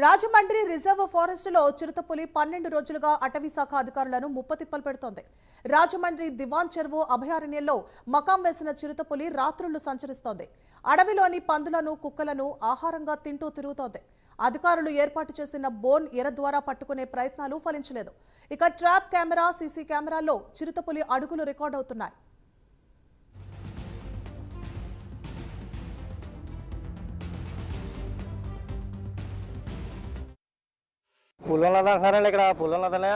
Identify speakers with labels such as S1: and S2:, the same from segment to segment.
S1: Rajahmundry reserve forest లో చిరుతపులి 12 రోజులుగా అటవీ శాఖ అధికారులను ముప్పతిప్పలు పెడుతోంది. రాజమండ్రి దివాన్ చెరువు అభయారణ్యంలో మకాం వేసిన చిరుతపులి రాత్రులు సంచరిస్తోంది. అడవిలోని పందులను, కుక్కలను ఆహారంగా తింటూ తిరుగుతోంది. అధికారులు ఏర్పాటు చేసిన బోన్ ఎర ద్వారా పట్టుకునే ప్రయత్నాలు ఫలించలేదు. ఇక ట్రాప్ కెమెరా, సీసీ కెమెరాల్లో చిరుతపులి అడుగులు రికార్డవుతున్నాయి.
S2: పుల్లంలో అంటున్నారండి. ఇక్కడ పుల్లంలోనే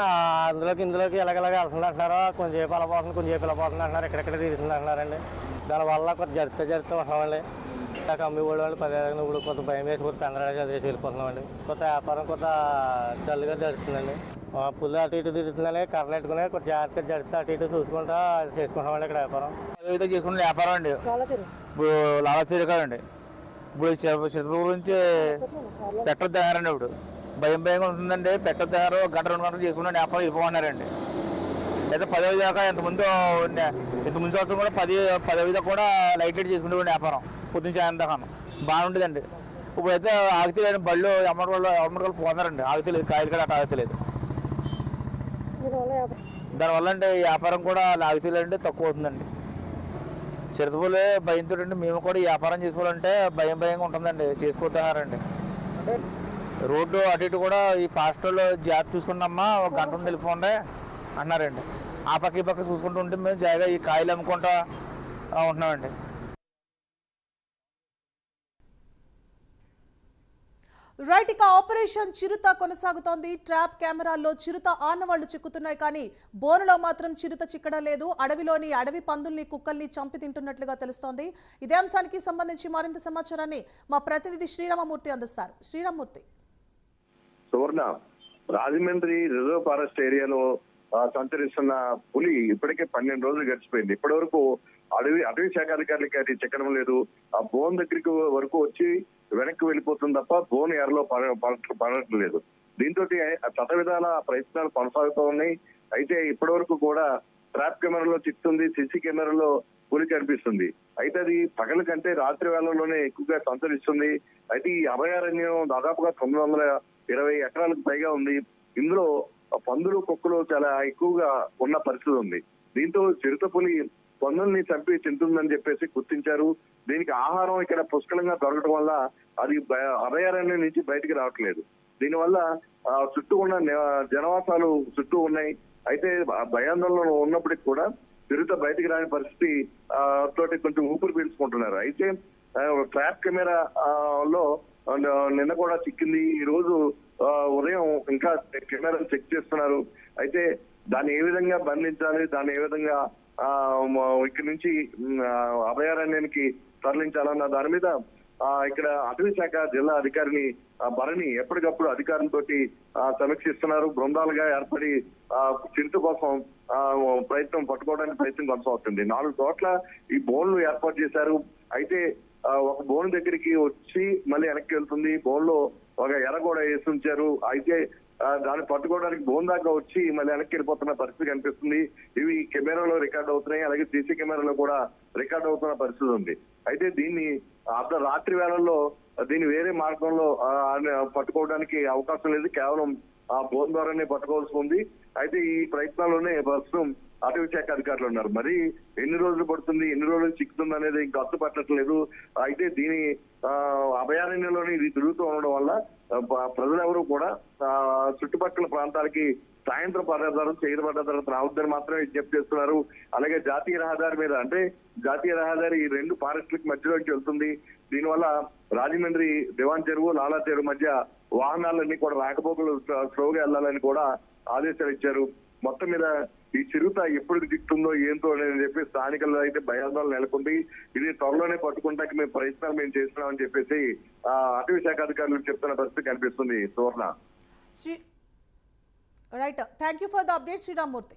S2: అందులోకి ఇందులోకి ఎలాగెలాగా వెళ్తుంది అంటున్నారు. కొంచెం సేపు అలా పోతుంది, కొంచెం సేపు ఇలా పోతుంది అంటున్నారు. ఎక్కడెక్కడ తీరుతుంది అంటున్నారండి. దానివల్ల కొంత జరుపుతూ ఉంటున్నామండి. అమ్మి వాళ్ళు 10 ఇప్పుడు కొంత భయం వేసి కొంత పెందరాగా చదివేసి వెళ్ళిపోతున్నామండి. కొంత వ్యాపారం కొంత డల్గా జరుగుతుందండి. పుల్లు అటు ఇటు తిరుగుతుందని కర్రలు పెట్టుకుని కొంచెం జాగ్రత్తగా జరుపుతూ అటు ఇటు చూసుకుంటా చేసుకుంటామండి. ఇక్కడ వ్యాపారం
S3: ఏదైతే చేసుకునే వ్యాపారం అండి. ఇప్పుడు లాభాలు కాదండి. ఇప్పుడు చిరుతపులి గురించి పెట్టలు తయారండి. ఇప్పుడు భయంగా ఉంటుందండి. పెట్టలు తయారు గంట 2 గంటలు చేసుకున్న వ్యాపారం వెళ్ళిపోమన్నారండి. అయితే 10 దాకా ఇంతకుముందు సంవత్సరం కూడా 10 దాకా కూడా లైట్ చేసుకుంటే వ్యాపారం పొద్దున్న సాయంత్రం బాగుండేదండి. ఇప్పుడైతే ఆగితేలేదు. బళ్ళు ఎమ్మడి పోతున్నారండి. ఆగితేలేదు, కాయలు కూడా అట్లా ఆగితేలేదు. దానివల్ల అంటే వ్యాపారం కూడా ఆగితేలేదండి, తక్కువ అవుతుందండి. చిరుతపులి భయంతో అండి మేము కూడా వ్యాపారం చేసుకోవాలంటే భయంగా ఉంటుందండి. చేసుకోతున్నారండి. రోడ్డు అటు ఇటు కూడా ఈ ఫాస్ట్లో జాగ్రత్త చూసుకున్నామ్మా, ఒక గంట ఉండి వెళ్ళిపోండి అన్నారండి. ఆ పక్క ఈ పక్క చూసుకుంటూ ఉంటే మేము జాయిగా ఈ కాయలు అమ్ముకుంటా ఉంటున్నామండి.
S1: రైట్, ఇక ఆపరేషన్ చిరుత కొనసాగుతోంది. ట్రాప్ కెమెరాల్లో చిరుత ఆనవాళ్లు చిక్కుతున్నాయి, కానీ బోనులో మాత్రం చిరుత చిక్కడం లేదు. అడవిలోని అడవి పందుల్ని, కుక్కల్ని చంపి తింటున్నట్లుగా తెలుస్తోంది. ఇదే అంశానికి సంబంధించి మరింత సమాచారాన్ని మా ప్రతినిధి శ్రీరామమూర్తి అందిస్తారు. శ్రీరామమూర్తి.
S4: సువర్ణ, రాజమండ్రి రిజర్వ్ ఫారెస్ట్ ఏరియాలో సంచరిస్తున్న పులి ఇప్పటికే 12 రోజులు గడిచిపోయింది. ఇప్పటి వరకు అటవీ శాఖ అధికారులకి అది చెక్కడం లేదు. ఆ బోన్ దగ్గరికి వరకు వచ్చి వెనక్కి వెళ్ళిపోతుంది తప్ప బోన్ ఎరలో పడటం లేదు. దీంతో శతవిధాల ప్రయత్నాలు కొనసాగుతూ ఉన్నాయి. అయితే ఇప్పటి వరకు కూడా ట్రాప్ కెమెరాలో చిక్కుతుంది, సీసీ కెమెరాలో పులి కనిపిస్తుంది. అయితే అది పగల కంటే రాత్రి వేళల్లోనే ఎక్కువగా సంచరిస్తుంది. అయితే ఈ అభయారణ్యం దాదాపుగా 920 ఎకరాలకు పైగా ఉంది. ఇందులో పందులు, కుక్కలు చాలా ఎక్కువగా ఉన్న పరిస్థితి ఉంది. దీంతో చిరుతపులి పందుల్ని చంపి తింటుందని చెప్పేసి గుర్తించారు. దీనికి ఆహారం ఇక్కడ పుష్కలంగా దొరకడం వల్ల అది అభయారణ్యం నుంచి బయటికి రావట్లేదు. దీనివల్ల చుట్టూ ఉన్న జనవాసాలు చుట్టూ ఉన్నాయి. అయితే భయాందోళనలో ఉన్నప్పటికీ కూడా చిరుత బయటికి రాని పరిస్థితి తోటి కొంచెం ఊపిరి పీల్చుకుంటున్నారు. అయితే ట్రాప్ కెమెరా లో నిన్న కూడా చిక్కింది. ఈ రోజు ఉదయం ఇంకా కెమెరా చెక్ చేస్తున్నారు. అయితే దాన్ని ఏ విధంగా బంధించాలి, దాన్ని ఏ విధంగా ఇక్కడి నుంచి అభయారణ్యానికి తరలించాలన్న దాని మీద ఇక్కడ అటవీ శాఖ జిల్లా అధికారిని భరణి ఎప్పటికప్పుడు అధికారులతో సమీక్షిస్తున్నారు. బృందాలుగా ఏర్పడి చిరుత కోసం పట్టుకోవడానికి ప్రయత్నం కొనసాగుతుంది. 4 చోట్ల ఈ బోన్లు ఏర్పాటు చేశారు. అయితే ఒక బోన్ దగ్గరికి వచ్చి మళ్ళీ వెనక్కి వెళ్తుంది. బోన్ లో ఒక ఎర కూడా వేసి ఉంచారు. అయితే దాన్ని పట్టుకోవడానికి బోన్ దాకా వచ్చి మళ్ళీ వెనక్కి వెళ్ళిపోతున్న పరిస్థితి కనిపిస్తుంది. ఇవి కెమెరాలో రికార్డ్ అవుతున్నాయి, అలాగే సీసీ కెమెరాలో కూడా రికార్డ్ అవుతున్న పరిస్థితి ఉంది. అయితే దీన్ని రాత్రి వేళల్లో దీన్ని వేరే మార్గంలో పట్టుకోవడానికి అవకాశం లేదు. కేవలం ఆ బోన్ ద్వారానే పట్టుకోవాల్సి ఉంది. అయితే ఈ ప్రయత్నాల్లోనే ప్రస్తుతం అటవీ శాఖ అధికారులు ఉన్నారు. మరి ఎన్ని రోజులు పడుతుంది, ఎన్ని రోజులు చిక్కుతుంది అనేది ఇంకా అర్థం పట్టట్లేదు. అయితే దీని అభయారణ్యంలోనే ఇది తిరుగుతూ ఉండడం వల్ల ప్రజలెవరూ కూడా చుట్టుపక్కల ప్రాంతాలకి సాయంత్రం పర్యటన చేయబడ్డ తర్వాత రావద్దని మాత్రమే విజ్ఞప్తి చేస్తున్నారు. అలాగే జాతీయ రహదారి మీద, అంటే జాతీయ రహదారి ఈ 2 ఫారెస్ట్లకి మధ్యలోకి వెళ్తుంది. దీనివల్ల రాజమండ్రి దివాన్ చెరువు, లాలా చెరువు మధ్య వాహనాలన్నీ కూడా రాకపోకలు స్లోగా వెళ్లాలని కూడా ఆదేశాలు ఇచ్చారు. మొత్తం మీద ఈ చిరుత ఎప్పుడు దిక్తుందో ఏంటో అని చెప్పి స్థానికుల్లో అయితే భయాందోళన నెలకొంది. ఇది త్వరలోనే పట్టుకుంటాకి ప్రయత్నాలు చేస్తున్నామని చెప్పేసి అటవీ శాఖ అధికారులు చెప్తున్న పరిస్థితి కనిపిస్తుంది. Suvarna.
S1: Right, thank you for the update Sriramamurthy.